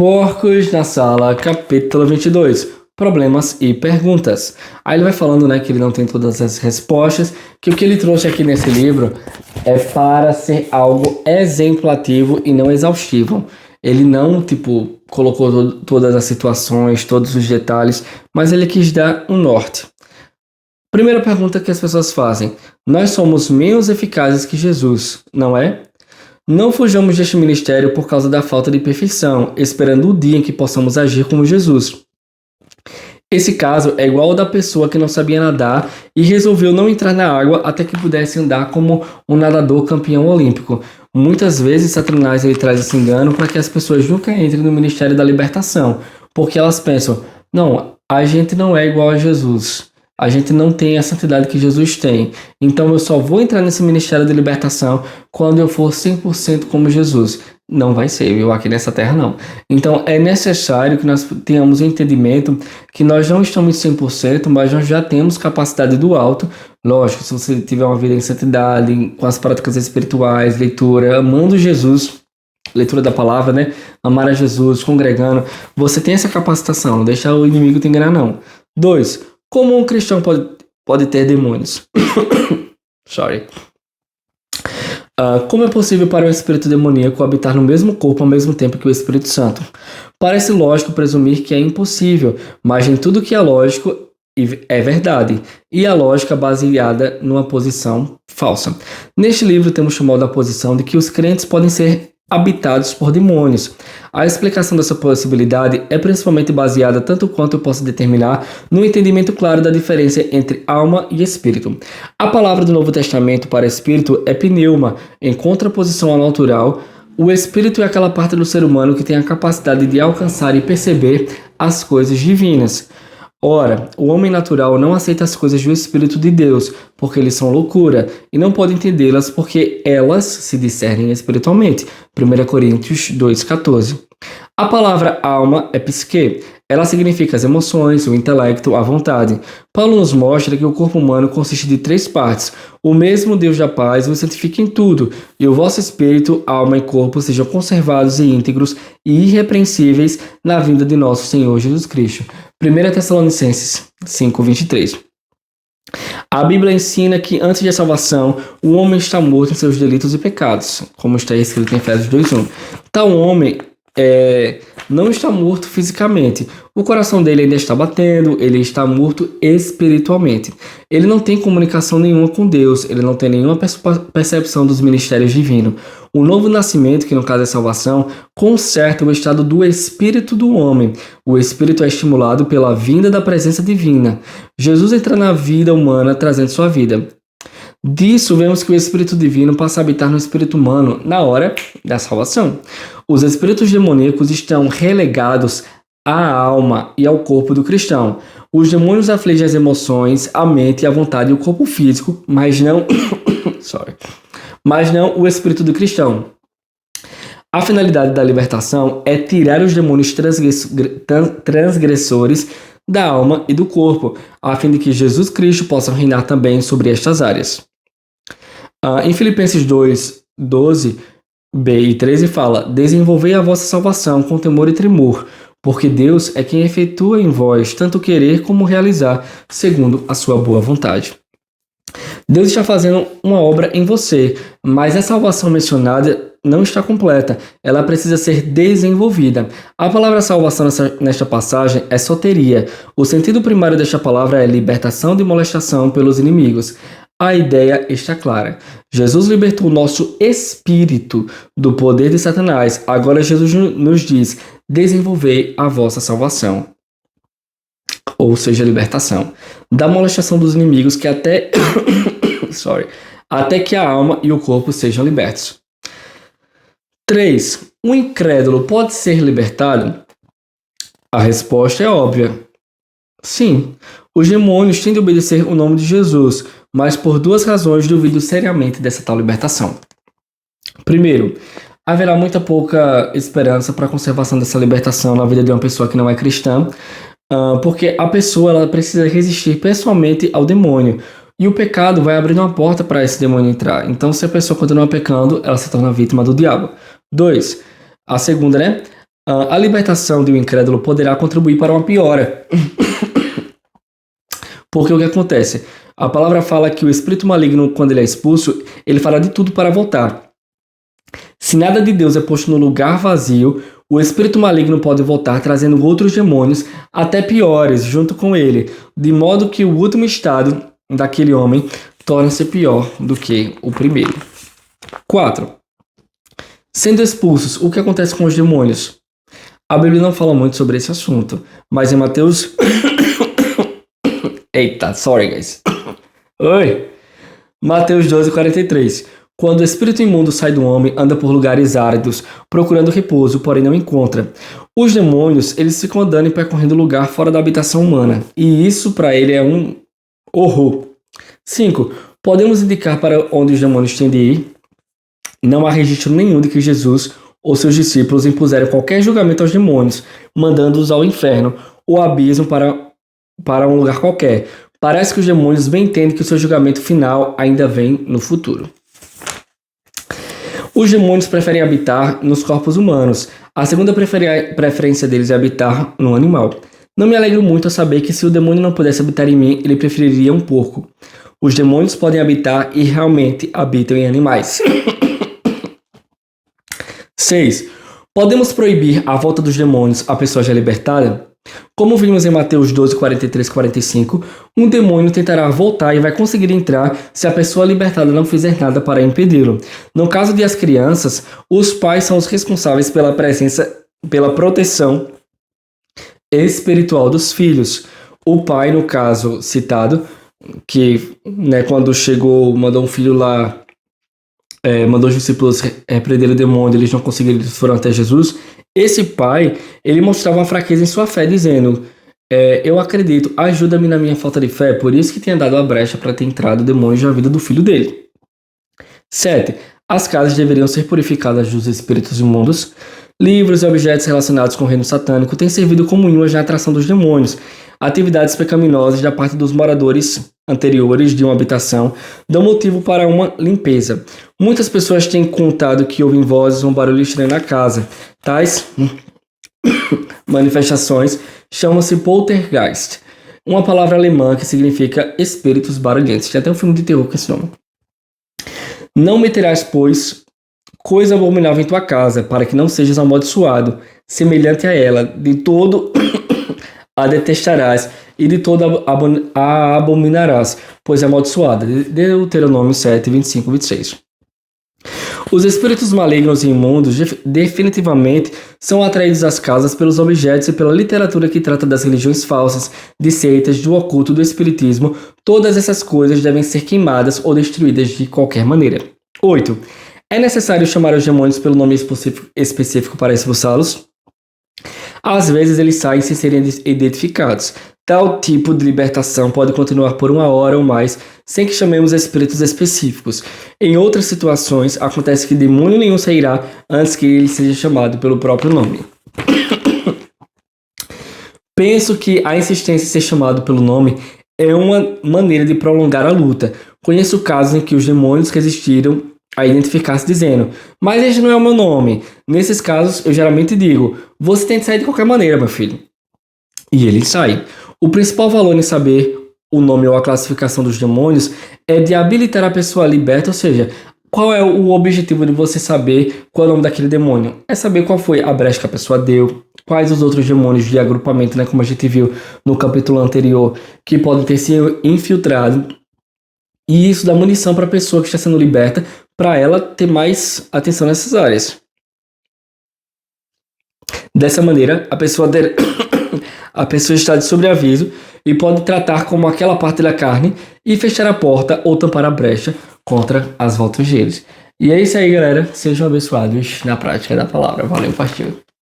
Porcos na Sala, capítulo 22. Problemas e perguntas. Aí ele vai falando, que ele não tem todas as respostas, que o que ele trouxe aqui nesse livro é para ser algo exemplativo e não exaustivo. Ele não, colocou todas as situações, todos os detalhes, mas ele quis dar um norte. Primeira pergunta que as pessoas fazem: nós somos menos eficazes que Jesus, não é? Não fujamos deste ministério por causa da falta de perfeição, esperando o dia em que possamos agir como Jesus. Esse caso é igual ao da pessoa que não sabia nadar e resolveu não entrar na água até que pudesse andar como um nadador campeão olímpico. Muitas vezes Satanás ele traz esse engano para que as pessoas nunca entrem no ministério da libertação, porque elas pensam: não, a gente não é igual a Jesus. A gente não tem a santidade que Jesus tem. Então eu só vou entrar nesse ministério de libertação quando eu for 100% como Jesus. Não vai ser, viu? Aqui nessa terra não. Então é necessário que nós tenhamos o entendimento que nós não estamos 100%, mas nós já temos capacidade do alto. Lógico, se você tiver uma vida em santidade, com as práticas espirituais, leitura, amando Jesus, leitura da palavra, amar a Jesus, congregando, você tem essa capacitação. Não deixa o inimigo te enganar, não. 2. Como um cristão pode ter demônios? Sorry. Como é possível para um espírito demoníaco habitar no mesmo corpo ao mesmo tempo que o Espírito Santo? Parece lógico presumir que é impossível, mas em tudo que é lógico é verdade, e a lógica baseada numa posição falsa. Neste livro temos chamado a posição de que os crentes podem ser habitados por demônios. A explicação dessa possibilidade é principalmente baseada, tanto quanto eu posso determinar, no entendimento claro da diferença entre alma e espírito. A palavra do Novo Testamento para espírito é pneuma, em contraposição ao natural. O espírito é aquela parte do ser humano que tem a capacidade de alcançar e perceber as coisas divinas. Ora, o homem natural não aceita as coisas do Espírito de Deus, porque eles são loucura, e não pode entendê-las porque elas se discernem espiritualmente. 1 Coríntios 2,14. A palavra alma é psique. Ela significa as emoções, o intelecto, a vontade. Paulo nos mostra que o corpo humano consiste de 3 partes. O mesmo Deus da paz vos santifica em tudo, e o vosso espírito, alma e corpo sejam conservados e íntegros e irrepreensíveis na vinda de nosso Senhor Jesus Cristo. 1 Tessalonicenses 5:23. A Bíblia ensina que antes da salvação, o homem está morto em seus delitos e pecados, como está escrito em Efésios 2:1. Tal homem não está morto fisicamente. O coração dele ainda está batendo, ele está morto espiritualmente. Ele não tem comunicação nenhuma com Deus, ele não tem nenhuma percepção dos ministérios divinos. O novo nascimento, que no caso é salvação, conserta o estado do espírito do homem. O espírito é estimulado pela vinda da presença divina. Jesus entra na vida humana trazendo sua vida. Disso, vemos que o Espírito Divino passa a habitar no espírito humano na hora da salvação. Os espíritos demoníacos estão relegados à alma e ao corpo do cristão. Os demônios afligem as emoções, a mente, a vontade e o corpo físico, mas não o espírito do cristão. A finalidade da libertação é tirar os demônios transgressores da alma e do corpo, a fim de que Jesus Cristo possa reinar também sobre estas áreas. Em Filipenses 2:12b e 13 fala: desenvolvei a vossa salvação com temor e tremor, porque Deus é quem efetua em vós tanto querer como realizar, segundo a sua boa vontade. Deus está fazendo uma obra em você, mas a salvação mencionada não está completa, ela precisa ser desenvolvida. A palavra salvação nesta passagem é soteria. O sentido primário desta palavra é libertação de molestação pelos inimigos. A ideia está clara. Jesus libertou o nosso espírito do poder de Satanás. Agora Jesus nos diz: desenvolvei a vossa salvação. Ou seja, libertação da molestação dos inimigos que até que a alma e o corpo sejam libertos. 3. O incrédulo pode ser libertado? A resposta é óbvia. Sim. Os demônios têm de obedecer o nome de Jesus, mas por 2 razões duvido seriamente dessa tal libertação. Primeiro, haverá muita pouca esperança para a conservação dessa libertação na vida de uma pessoa que não é cristã, porque a pessoa ela precisa resistir pessoalmente ao demônio. E o pecado vai abrir uma porta para esse demônio entrar. Então, se a pessoa continua pecando, ela se torna vítima do diabo. 2. A segunda, A libertação de um incrédulo poderá contribuir para uma piora. Porque o que acontece? A palavra fala que o espírito maligno, quando ele é expulso, ele fará de tudo para voltar. Se nada de Deus é posto no lugar vazio, o espírito maligno pode voltar trazendo outros demônios, até piores, junto com ele, de modo que o último estado daquele homem torna-se pior do que o primeiro. 4. Sendo expulsos, o que acontece com os demônios? A Bíblia não fala muito sobre esse assunto, mas em Mateus... Eita, sorry guys. Oi! Mateus 12:43. Quando o espírito imundo sai do homem, anda por lugares áridos, procurando repouso, porém não encontra. Os demônios, eles ficam andando e percorrendo lugar fora da habitação humana, e isso para ele é um horror. 5. Podemos indicar para onde os demônios têm de ir? Não há registro nenhum de que Jesus ou seus discípulos impuseram qualquer julgamento aos demônios, mandando-os ao inferno ou abismo para um lugar qualquer. Parece que os demônios bem entendem que o seu julgamento final ainda vem no futuro. Os demônios preferem habitar nos corpos humanos. A segunda preferência deles é habitar no animal. Não me alegro muito a saber que se o demônio não pudesse habitar em mim, ele preferiria um porco. Os demônios podem habitar e realmente habitam em animais. 6. Podemos proibir a volta dos demônios à pessoa já libertada? Como vimos em Mateus 12:43-45, um demônio tentará voltar e vai conseguir entrar se a pessoa libertada não fizer nada para impedi-lo. No caso de as crianças, os pais são os responsáveis pela proteção espiritual dos filhos. O pai, no caso citado, que quando chegou, mandou um filho lá, mandou os discípulos repreender o demônio, eles não conseguiram, eles foram até Jesus. Esse pai, ele mostrava uma fraqueza em sua fé, dizendo, eu acredito, ajuda-me na minha falta de fé, por isso que tenha dado a brecha para ter entrado demônios na vida do filho dele. 7. As casas deveriam ser purificadas dos espíritos imundos. Livros e objetos relacionados com o reino satânico têm servido como imãs na atração dos demônios. Atividades pecaminosas da parte dos moradores anteriores de uma habitação dão motivo para uma limpeza. Muitas pessoas têm contado que ouvem vozes ou um barulho estranho na casa. Tais manifestações chamam-se poltergeist, uma palavra alemã que significa espíritos barulhentos. Tem até um filme de terror com esse nome. Não meterás, pois, coisa abominável em tua casa, para que não sejas amaldiçoado, semelhante a ela. De todo a detestarás, e de todo a abominarás, pois é amaldiçoada. Deuteronômio 7, 25, 26. Os espíritos malignos e imundos definitivamente são atraídos às casas pelos objetos e pela literatura que trata das religiões falsas, de seitas, do oculto, do espiritismo. Todas essas coisas devem ser queimadas ou destruídas de qualquer maneira. 8. É necessário chamar os demônios pelo nome específico para expulsá-los? Às vezes eles saem sem serem identificados. Tal tipo de libertação pode continuar por 1 hora ou mais, sem que chamemos espíritos específicos. Em outras situações, acontece que demônio nenhum sairá antes que ele seja chamado pelo próprio nome. Penso que a insistência em ser chamado pelo nome é uma maneira de prolongar a luta. Conheço casos em que os demônios resistiram a identificar-se dizendo, mas este não é o meu nome. Nesses casos, eu geralmente digo, você tem que sair de qualquer maneira, meu filho. E ele sai. O principal valor em saber o nome ou a classificação dos demônios é de habilitar a pessoa liberta, ou seja, qual é o objetivo de você saber qual é o nome daquele demônio? É saber qual foi a brecha que a pessoa deu, quais os outros demônios de agrupamento, como a gente viu no capítulo anterior, que podem ter se infiltrado. E isso dá munição para a pessoa que está sendo liberta, para ela ter mais atenção nessas áreas. Dessa maneira, a pessoa está de sobreaviso e pode tratar como aquela parte da carne e fechar a porta ou tampar a brecha contra as voltas deles. E é isso aí, galera. Sejam abençoados na prática da palavra. Valeu, partiu.